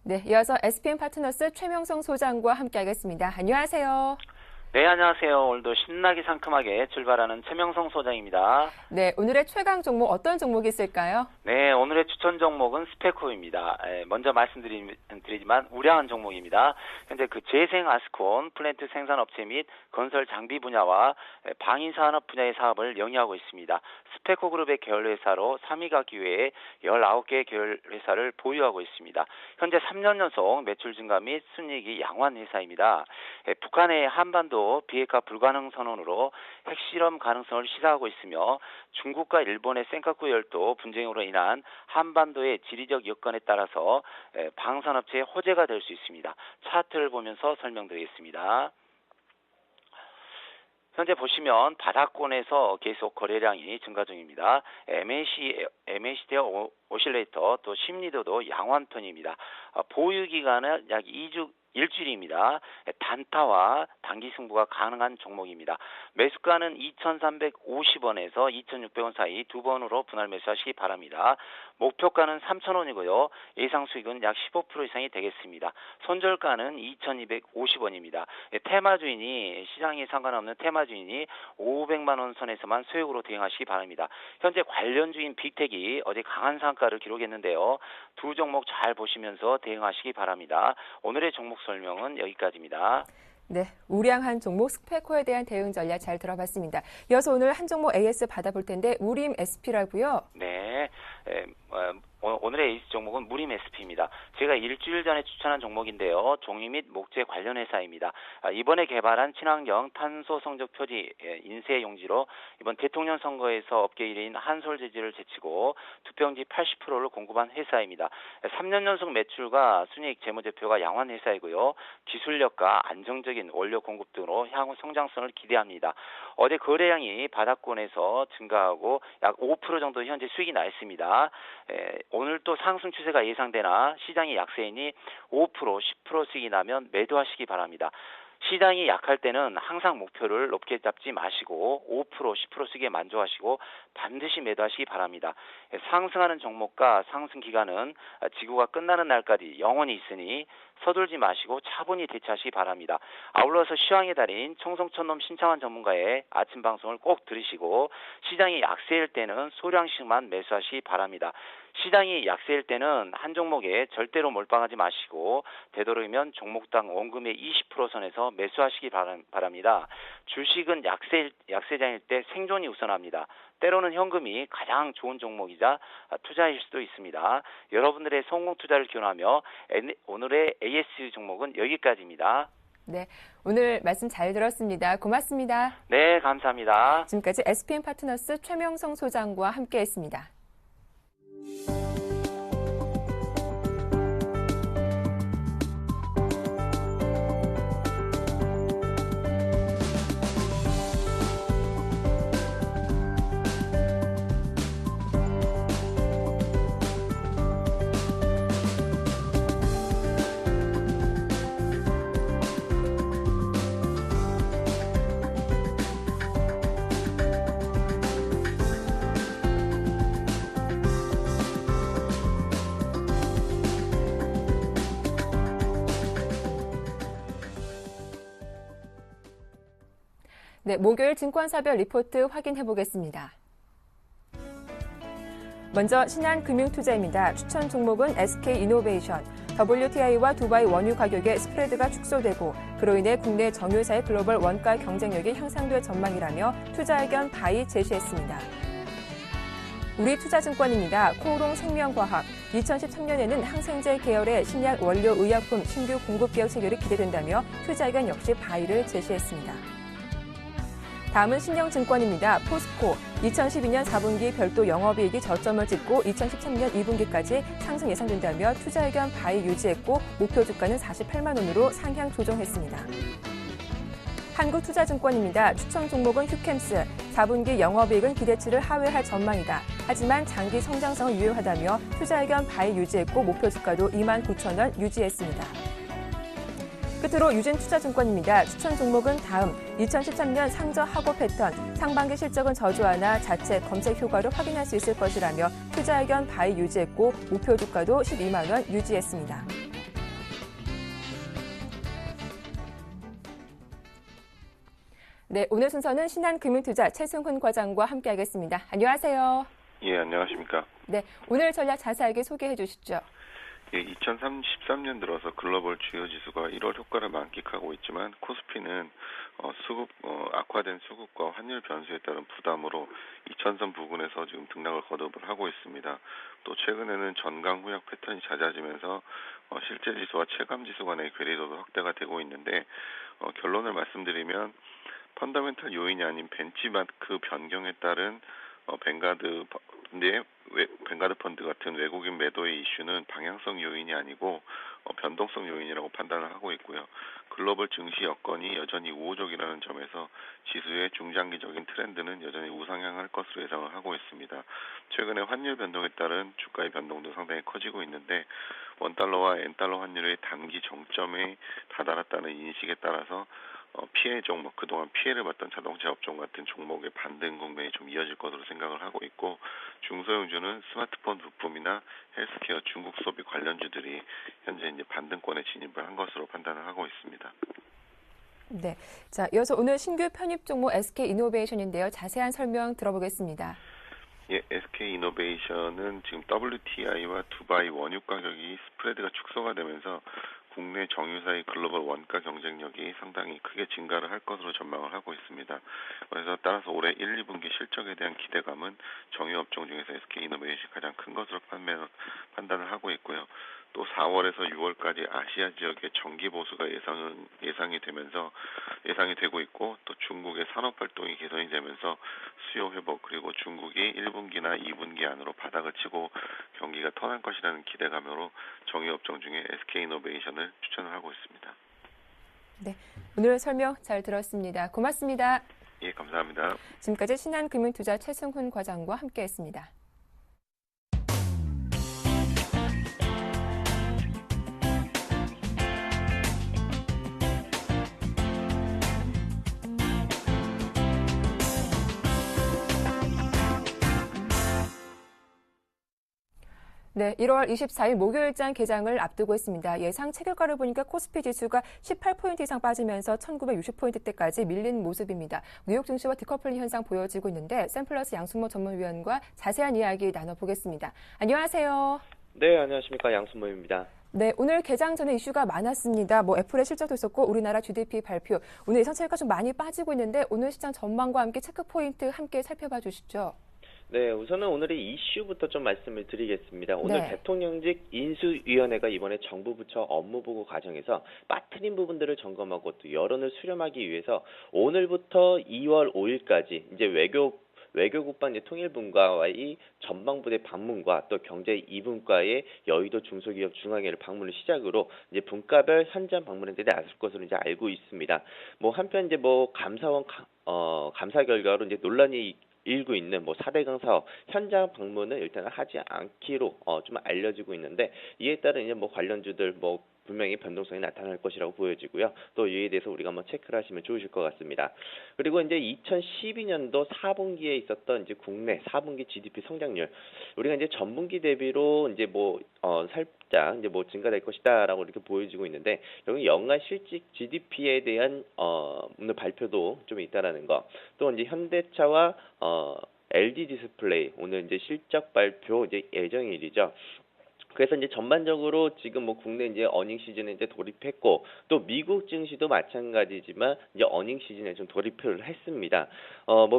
네, 이어서 SPM 파트너스 최명성 소장과 함께하겠습니다. 안녕하세요. 네, 안녕하세요. 오늘도 신나게 상큼하게 출발하는 최명성 소장입니다. 네, 오늘의 최강 종목 어떤 종목이 있을까요? 네, 오늘의 추천 종목은 스페코입니다. 먼저 말씀드리지만 우량한 종목입니다. 현재 그 재생 아스콘 플랜트 생산업체 및 건설 장비 분야와 방위산업 분야의 사업을 영위하고 있습니다. 스페코 그룹의 계열회사로 3위가 기회에 19개의 계열회사를 보유하고 있습니다. 현재 3년 연속 매출 증가 및 순이익이 양호한 회사입니다. 북한의 한반도 비핵화 불가능 선언으로 핵실험 가능성을 시사하고 있으며 중국과 일본의 센카쿠 열도 분쟁으로 인한 한반도의 지리적 여건에 따라서 방산업체의 호재가 될 수 있습니다. 차트를 보면서 설명드리겠습니다. 현재 보시면 바닥권에서 계속 거래량이 증가 중입니다. MACD 오실레이터 또 심리도도 양호한 편입니다. 보유 기간은 약 2주 일주일입니다. 단타와 단기 승부가 가능한 종목입니다. 매수가는 2,350원에서 2,600원 사이 두 번으로 분할 매수하시기 바랍니다. 목표가는 3,000원이고요. 예상 수익은 약 15% 이상이 되겠습니다. 손절가는 2,250원입니다. 테마주인이 시장에 상관없는 테마주인이 500만 원 선에서만 소액으로 대응하시기 바랍니다. 현재 관련주인 빅텍이 어제 강한 상가를 기록했는데요. 두 종목 잘 보시면서 대응하시기 바랍니다. 오늘의 종목 설명은 여기까지입니다. 네, 우량한 종목 스페코에 대한 대응 전략 잘 들어봤습니다. 이어서 오늘 한 종목 AS 받아볼 텐데 무림 SP라고요. 네, 오늘의 AS 종목은 무림 SP입니다. 제가 일주일 전에 추천한 종목인데요. 종이 및 목재 관련 회사입니다. 이번에 개발한 친환경 탄소 성적 표지 인쇄 용지로 이번 대통령 선거에서 업계 1위인 한솔재질을 제치고 투표용지 80%를 공급한 회사입니다. 3년 연속 매출과 순이익 재무제표가 양호한 회사이고요. 기술력과 안정적인 원료 공급 등으로 향후 성장성을 기대합니다. 어제 거래량이 바닥권에서 증가하고 약 5% 정도 현재 수익이 나 있습니다. 오늘 또 상승 추세가 예상되나 시장이 약세이니 5%, 10% 수익이 나면 매도하시기 바랍니다. 시장이 약할 때는 항상 목표를 높게 잡지 마시고 5%, 10% 수익에 만족하시고 반드시 매도하시기 바랍니다. 상승하는 종목과 상승 기간은 지구가 끝나는 날까지 영원히 있으니 서둘지 마시고 차분히 대처하시기 바랍니다. 아울러서 시황의 달인 청송천놈 신창환 전문가의 아침 방송을 꼭 들으시고 시장이 약세일 때는 소량씩만 매수하시기 바랍니다. 시장이 약세일 때는 한 종목에 절대로 몰빵하지 마시고 되도록이면 종목당 원금의 20% 선에서 매수하시기 바랍니다. 주식은 약세장일 때 생존이 우선합니다. 때로는 현금이 가장 좋은 종목이자 투자일 수도 있습니다. 여러분들의 성공 투자를 기원하며 오늘의 AS 종목은 여기까지입니다. 네, 오늘 말씀 잘 들었습니다. 고맙습니다. 네, 감사합니다. 지금까지 SPM 파트너스 최명성 소장과 함께했습니다. 네, 목요일 증권사별 리포트 확인해 보겠습니다. 먼저 신한금융투자입니다. 추천 종목은 SK이노베이션. WTI와 두바이 원유 가격의 스프레드가 축소되고 그로 인해 국내 정유사의 글로벌 원가 경쟁력이 향상될 전망이라며 투자 의견 바이 제시했습니다. 우리투자증권입니다. 코오롱 생명과학. 2013년에는 항생제 계열의 신약 원료 의약품 신규 공급 개혁 체결이 기대된다며 투자 의견 역시 바이를 제시했습니다. 다음은 신영증권입니다. 포스코 2012년 4분기 별도 영업이익이 저점을 찍고 2013년 2분기까지 상승 예상된다며 투자 의견 바이 유지했고 목표 주가는 48만 원으로 상향 조정했습니다. 한국투자증권입니다. 추천 종목은 휴캠스. 4분기 영업이익은 기대치를 하회할 전망이다. 하지만 장기 성장성은 유효하다며 투자 의견 바이 유지했고 목표 주가도 29,000원 유지했습니다. 끝으로 유진투자증권입니다. 추천 종목은 다음 2013년 상저하고 패턴, 상반기 실적은 저조하나 자체 검색 효과를 확인할 수 있을 것이라며 투자 의견 바이 유지했고 목표 주가도 12만 원 유지했습니다. 네, 오늘 순서는 신한금융투자 최승훈 과장과 함께하겠습니다. 안녕하세요. 예, 안녕하십니까. 네, 오늘 전략 자세하게 소개해 주시죠. 예, 2013년 들어서 글로벌 주요 지수가 1월 효과를 만끽하고 있지만 코스피는 악화된 수급과 환율 변수에 따른 부담으로 2000선 부근에서 지금 등락을 거듭을 하고 있습니다. 또 최근에는 전강 후약 패턴이 잦아지면서 실제 지수와 체감 지수 간의 괴리도도 확대가 되고 있는데 결론을 말씀드리면 펀더멘털 요인이 아닌 벤치마크 변경에 따른 뱅가드 펀드 같은 외국인 매도의 이슈는 방향성 요인이 아니고 변동성 요인이라고 판단을 하고 있고요. 글로벌 증시 여건이 여전히 우호적이라는 점에서 지수의 중장기적인 트렌드는 여전히 우상향할 것으로 예상을 하고 있습니다. 최근에 환율 변동에 따른 주가의 변동도 상당히 커지고 있는데 원달러와 엔달러 환율의 단기 정점에 다다랐다는 인식에 따라서 피해 종목, 그동안 피해를 봤던 자동차 업종 같은 종목의 반등 국면이 좀 이어질 것으로 생각을 하고 있고 중소형주는 스마트폰 부품이나 헬스케어, 중국 소비 관련주들이 현재 이제 반등권에 진입을 한 것으로 판단을 하고 있습니다. 네. 자, 이어서 오늘 신규 편입 종목 SK이노베이션인데요. 자세한 설명 들어보겠습니다. 예, SK이노베이션은 지금 WTI와 두바이 원유 가격이 스프레드가 축소가 되면서 국내 정유사의 글로벌 원가 경쟁력이 상당히 크게 증가를 할 것으로 전망을 하고 있습니다. 그래서 따라서 올해 1, 2분기 실적에 대한 기대감은 정유업종 중에서 SK이노베이션이 가장 큰 것으로 판단을 하고 있고요. 또 4월에서 6월까지 아시아 지역의 정기 보수가 예상이 되고 있고 또 중국의 산업 활동이 개선이 되면서 수요 회복 그리고 중국이 1분기나 2분기 안으로 바닥을 치고 경기가 터날 것이라는 기대감으로 정유업종 중에 SK이노베이션을 추천을 하고 있습니다. 네, 오늘 설명 잘 들었습니다. 고맙습니다. 예, 감사합니다. 지금까지 신한금융투자 최승훈 과장과 함께했습니다. 네, 1월 24일 목요일장 개장을 앞두고 있습니다. 예상 체결가를 보니까 코스피 지수가 18포인트 이상 빠지면서 1960포인트대까지 밀린 모습입니다. 뉴욕 증시와 디커플링 현상 보여지고 있는데 샘플러스 양승모 전문위원과 자세한 이야기 나눠보겠습니다. 안녕하세요. 네, 안녕하십니까. 양순모입니다. 네, 오늘 개장 전에 이슈가 많았습니다. 애플의 실적도 있었고 우리나라 GDP 발표, 오늘 예상 차이가 좀 많이 빠지고 있는데 오늘 시장 전망과 함께 체크포인트 함께 살펴봐 주시죠. 네, 우선은 오늘의 이슈부터 좀 말씀을 드리겠습니다. 오늘 네. 대통령직 인수위원회가 이번에 정부 부처 업무보고 과정에서 빠뜨린 부분들을 점검하고 또 여론을 수렴하기 위해서 오늘부터 2월 5일까지 이제 외교국방 통일분과의 전방부대 방문과 또 경제 2분과의 여의도 중소기업 중앙회를 방문을 시작으로 이제 분과별 현장 방문에 나설 것으로 이제 알고 있습니다. 한편 이제 감사원 감사 결과로 이제 논란이 일고 있는 4대강 사업 현장 방문은 일단 하지 않기로 좀 알려지고 있는데 이에 따른 이제 관련주들 분명히 변동성이 나타날 것이라고 보여지고요. 또 이에 대해서 우리가 한번 체크를 하시면 좋으실 것 같습니다. 그리고 이제 2012년도 4분기에 있었던 이제 국내 4분기 GDP 성장률 우리가 이제 전분기 대비로 이제 살짝 이제 증가될 것이다라고 이렇게 보여지고 있는데 여기 연간 실질 GDP에 대한 오늘 발표도 좀 있다라는 거. 또 이제 현대차와 LG 디스플레이 오늘 이제 실적 발표 이제 예정일이죠. 그래서 이제 전반적으로 지금 국내 이제 어닝 시즌에 이제 돌입했고 또 미국 증시도 마찬가지지만 이제 어닝 시즌에 좀 돌입을 했습니다.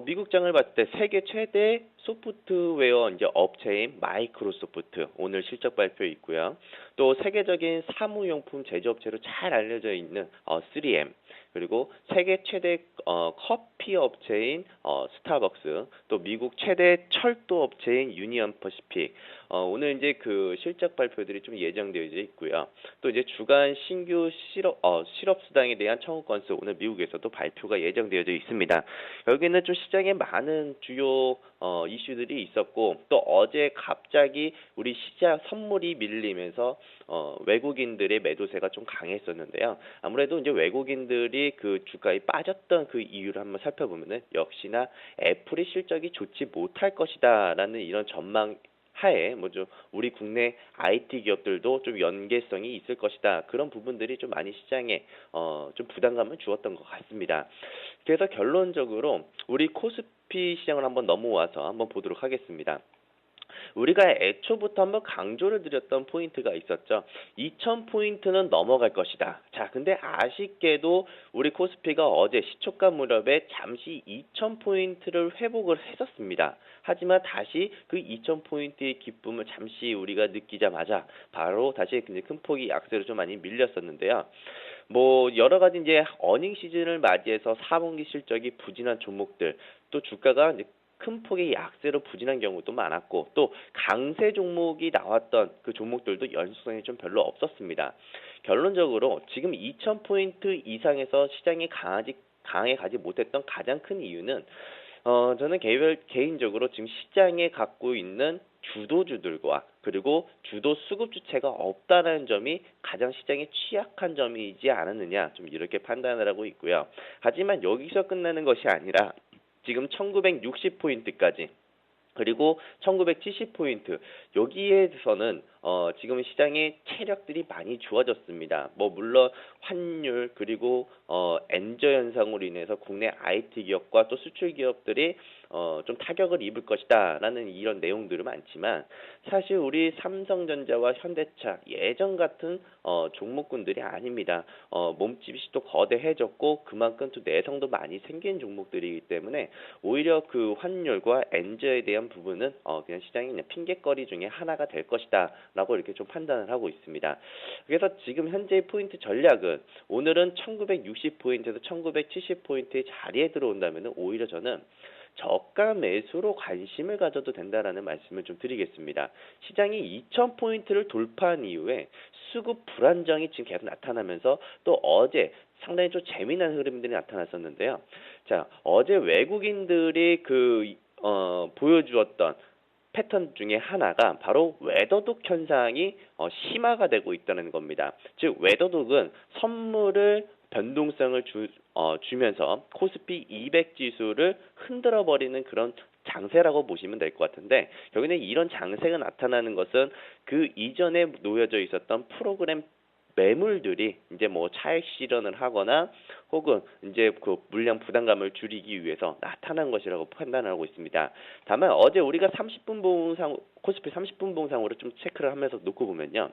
미국장을 봤을 때 세계 최대 소프트웨어 이제 업체인 마이크로소프트 오늘 실적 발표 있고요. 또 세계적인 사무용품 제조업체로 잘 알려져 있는 3M 그리고 세계 최대 커피 업체인 스타벅스 또 미국 최대 철도 업체인 유니언 퍼시픽 오늘 이제 그 실적 발표들이 좀 예정되어 있고요. 또 이제 주간 신규 실업 수당에 대한 청구 건수 오늘 미국에서도 발표가 예정되어져 있습니다. 여기는 좀 시장에 많은 주요 이슈들이 있었고 또 어제 갑자기 우리 시장 선물이 밀리면서 외국인들의 매도세가 좀 강했었는데요. 아무래도 이제 외국인들이 그 주가에 빠졌던 그 이유를 한번 살펴보면은 역시나 애플의 실적이 좋지 못할 것이다라는 이런 전망 하에 우리 국내 IT 기업들도 좀 연계성이 있을 것이다. 그런 부분들이 좀 많이 시장에 좀 부담감을 주었던 것 같습니다. 그래서 결론적으로 우리 코스피 시장을 한번 넘어와서 한번 보도록 하겠습니다. 우리가 애초부터 한번 강조를 드렸던 포인트가 있었죠. 2000포인트는 넘어갈 것이다. 자, 근데 아쉽게도 우리 코스피가 어제 시초가 무렵에 잠시 2000포인트를 회복을 했었습니다. 하지만 다시 그 2000포인트의 기쁨을 잠시 우리가 느끼자마자 바로 다시 큰 폭의 약세로 좀 많이 밀렸었는데요. 여러 가지 이제 어닝 시즌을 맞이해서 4분기 실적이 부진한 종목들 또 주가가 이제 큰 폭의 약세로 부진한 경우도 많았고 또 강세 종목이 나왔던 그 종목들도 연속성이 좀 별로 없었습니다. 결론적으로 지금 2000포인트 이상에서 시장이 강하게 가지 못했던 가장 큰 이유는 저는 개인적으로 지금 시장에 갖고 있는 주도주들과 그리고 주도 수급 주체가 없다는 점이 가장 시장에 취약한 점이지 않았느냐 좀 이렇게 판단을 하고 있고요. 하지만 여기서 끝나는 것이 아니라 지금 1960포인트까지 그리고 1970포인트 여기에서는 지금 시장의 체력들이 많이 좋아졌습니다. 뭐 물론 환율 그리고 엔저 현상으로 인해서 국내 IT 기업과 또 수출 기업들이 좀 타격을 입을 것이다라는 이런 내용들은 많지만 사실 우리 삼성전자와 현대차 예전 같은 종목군들이 아닙니다. 몸집이 또 거대해졌고 그만큼 또 내성도 많이 생긴 종목들이기 때문에 오히려 그 환율과 엔저에 대한 부분은 그냥 시장이 그냥 핑계거리 중에 하나가 될 것이다 라고 이렇게 좀 판단을 하고 있습니다. 그래서 지금 현재의 포인트 전략은 오늘은 1960포인트에서 1970포인트의 자리에 들어온다면 오히려 저는 저가 매수로 관심을 가져도 된다라는 말씀을 좀 드리겠습니다. 시장이 2000포인트를 돌파한 이후에 수급 불안정이 지금 계속 나타나면서 또 어제 상당히 좀 재미난 흐름들이 나타났었는데요. 자, 어제 외국인들이 보여주었던 패턴 중에 하나가 바로 웨더독 현상이 심화가 되고 있다는 겁니다. 즉 웨더독은 선물을 변동성을 주면서 코스피 200 지수를 흔들어 버리는 그런 장세라고 보시면 될 것 같은데 여기는 이런 장세가 나타나는 것은 그 이전에 놓여져 있었던 프로그램 매물들이 이제 뭐 차익 실현을 하거나 혹은 이제 그 물량 부담감을 줄이기 위해서 나타난 것이라고 판단하고 있습니다. 다만 어제 우리가 30분 봉상 코스피 30분 봉상으로 좀 체크를 하면서 놓고 보면요.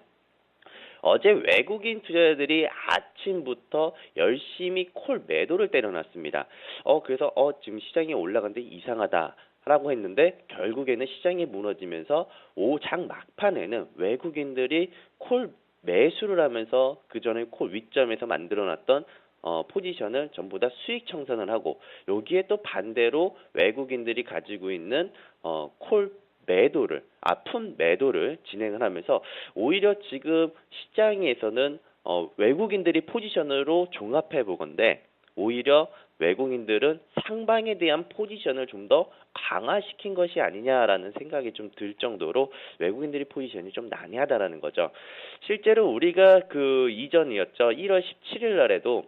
어제 외국인 투자자들이 아침부터 열심히 콜 매도를 때려놨습니다. 그래서 지금 시장이 올라가는데 이상하다. 라고 했는데 결국에는 시장이 무너지면서 장 막판에는 외국인들이 콜 매수를 하면서 그 전에 콜 위점에서 만들어놨던 포지션을 전부 다 수익 청산을 하고 여기에 또 반대로 외국인들이 가지고 있는 콜 매도를 푼 매도를 진행을 하면서 오히려 지금 시장에서는 외국인들이 포지션으로 종합해 보건데 오히려 외국인들은 상방에 대한 포지션을 좀 더 강화시킨 것이 아니냐라는 생각이 좀 들 정도로 외국인들이 포지션이 좀 난해하다라는 거죠. 실제로 우리가 그 이전이었죠. 1월 17일 날에도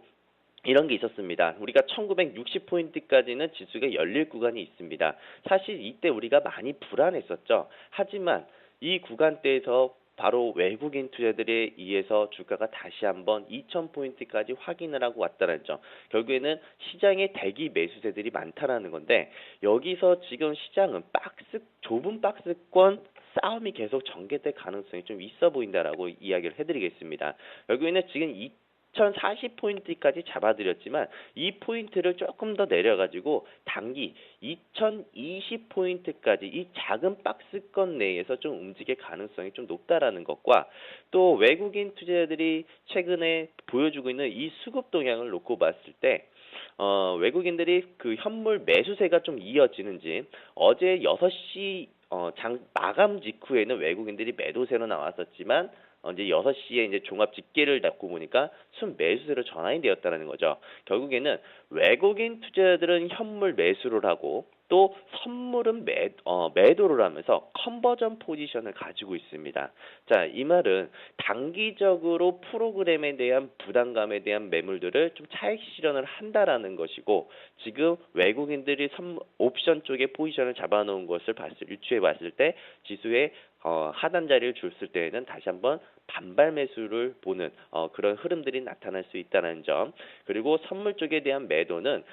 이런 게 있었습니다. 우리가 1960포인트까지는 지수가 열릴 구간이 있습니다. 사실 이때 우리가 많이 불안했었죠. 하지만 이 구간대에서 바로 외국인 투자들에 의해서 주가가 다시 한번 2000포인트까지 확인을 하고 왔다는 점. 결국에는 시장에 대기 매수세들이 많다라는 건데 여기서 지금 시장은 좁은 박스권 싸움이 계속 전개될 가능성이 좀 있어 보인다라고 이야기를 해드리겠습니다. 결국에는 지금 2040포인트까지 잡아드렸지만 이 포인트를 조금 더 내려가지고 단기 2020포인트까지 이 작은 박스권 내에서 좀 움직일 가능성이 좀 높다라는 것과 또 외국인 투자자들이 최근에 보여주고 있는 이 수급 동향을 놓고 봤을 때 외국인들이 그 현물 매수세가 좀 이어지는지 어제 6시 장 마감 직후에는 외국인들이 매도세로 나왔었지만 이제 6시에 이제 종합 집계를 잡고 보니까 순 매수세로 전환이 되었다는 거죠. 결국에는 외국인 투자자들은 현물 매수를 하고 또 선물은 매도를 하면서 컨버전 포지션을 가지고 있습니다. 자, 이 말은 단기적으로 프로그램에 대한 부담감에 대한 매물들을 좀 차익 실현을 한다라는 것이고 지금 외국인들이 옵션 쪽에 포지션을 잡아놓은 것을 유추해 봤을 때 지수의 하단 자리를 줬을 때에는 다시 한번 반발 매수를 보는 그런 흐름들이 나타날 수 있다는 점. 그리고 선물 쪽에 대한 매도는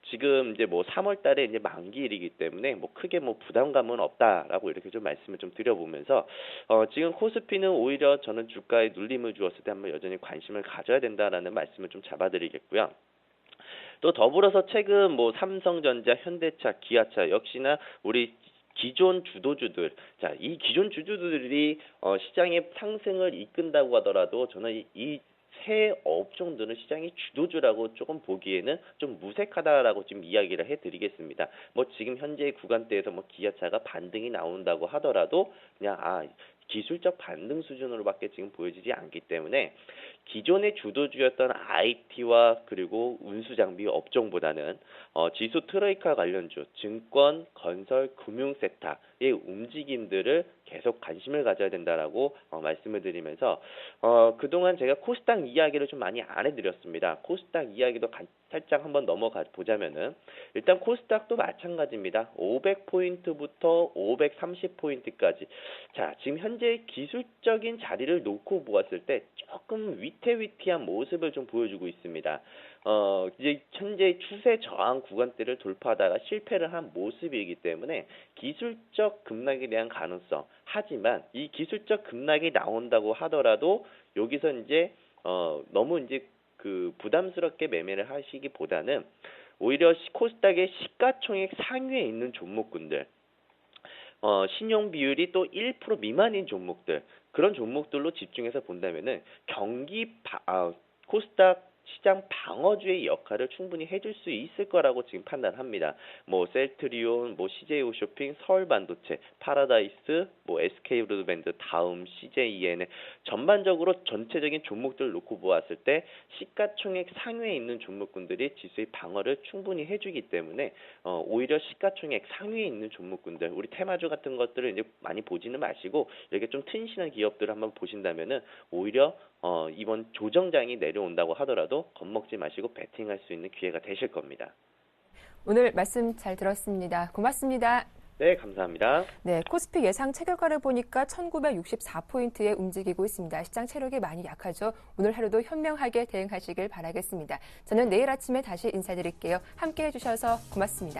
지금 이제 뭐 3월 달에 이제 만기일이기 때문에 뭐 크게 뭐 부담감은 없다라고 이렇게 좀 말씀을 좀 드려보면서 지금 코스피는 오히려 저는 주가에 눌림을 주었을 때 한번 여전히 관심을 가져야 된다라는 말씀을 좀 잡아드리겠고요. 또 더불어서 최근 뭐 삼성전자, 현대차, 기아차 역시나 우리 기존 주도주들, 자, 이 기존 주도주들이 시장의 상승을 이끈다고 하더라도 저는 이 새 업종들은 시장의 주도주라고 조금 보기에는 좀 무색하다라고 지금 이야기를 해드리겠습니다. 뭐 지금 현재 구간대에서 뭐 기아차가 반등이 나온다고 하더라도 그냥 기술적 반등 수준으로밖에 지금 보여지지 않기 때문에 기존의 주도주였던 IT와 그리고 운수장비 업종보다는 지수 트로이카 관련주, 증권, 건설, 금융 세타의 움직임들을 계속 관심을 가져야 된다라고 말씀을 드리면서 그동안 제가 코스닥 이야기를 좀 많이 안 해드렸습니다. 코스닥 이야기도 살짝 한번 넘어가 보자면은 일단 코스닥도 마찬가지입니다. 500포인트부터 530포인트까지. 자, 지금 현재 기술적인 자리를 놓고 보았을 때 조금 위태위태한 모습을 좀 보여주고 있습니다. 이제 현재 추세 저항 구간대를 돌파하다가 실패를 한 모습이기 때문에 기술적 급락에 대한 가능성. 하지만 이 기술적 급락이 나온다고 하더라도 여기서 이제 너무 이제 그 부담스럽게 매매를 하시기보다는 오히려 코스닥의 시가총액 상위에 있는 종목군들, 신용 비율이 또 1% 미만인 종목들, 그런 종목들로 집중해서 본다면은 코스닥 시장 방어주의 역할을 충분히 해줄 수 있을 거라고 지금 판단합니다. 뭐 셀트리온, 뭐 CJ 홈쇼핑, 서울반도체, 파라다이스, 뭐 SK 브로드밴드, 다음, CJENN 전반적으로 전체적인 종목들을 놓고 보았을 때 시가총액 상위에 있는 종목군들이 지수의 방어를 충분히 해주기 때문에 오히려 시가총액 상위에 있는 종목군들, 우리 테마주 같은 것들을 이제 많이 보지는 마시고 이렇게 좀 튼실한 기업들을 한번 보신다면은 오히려 이번 조정장이 내려온다고 하더라도 겁먹지 마시고 베팅할 수 있는 기회가 되실 겁니다. 오늘 말씀 잘 들었습니다. 고맙습니다. 네, 감사합니다. 네, 코스피 예상 체결가를 보니까 1964포인트에 움직이고 있습니다. 시장 체력이 많이 약하죠. 오늘 하루도 현명하게 대응하시길 바라겠습니다. 저는 내일 아침에 다시 인사드릴게요. 함께해 주셔서 고맙습니다.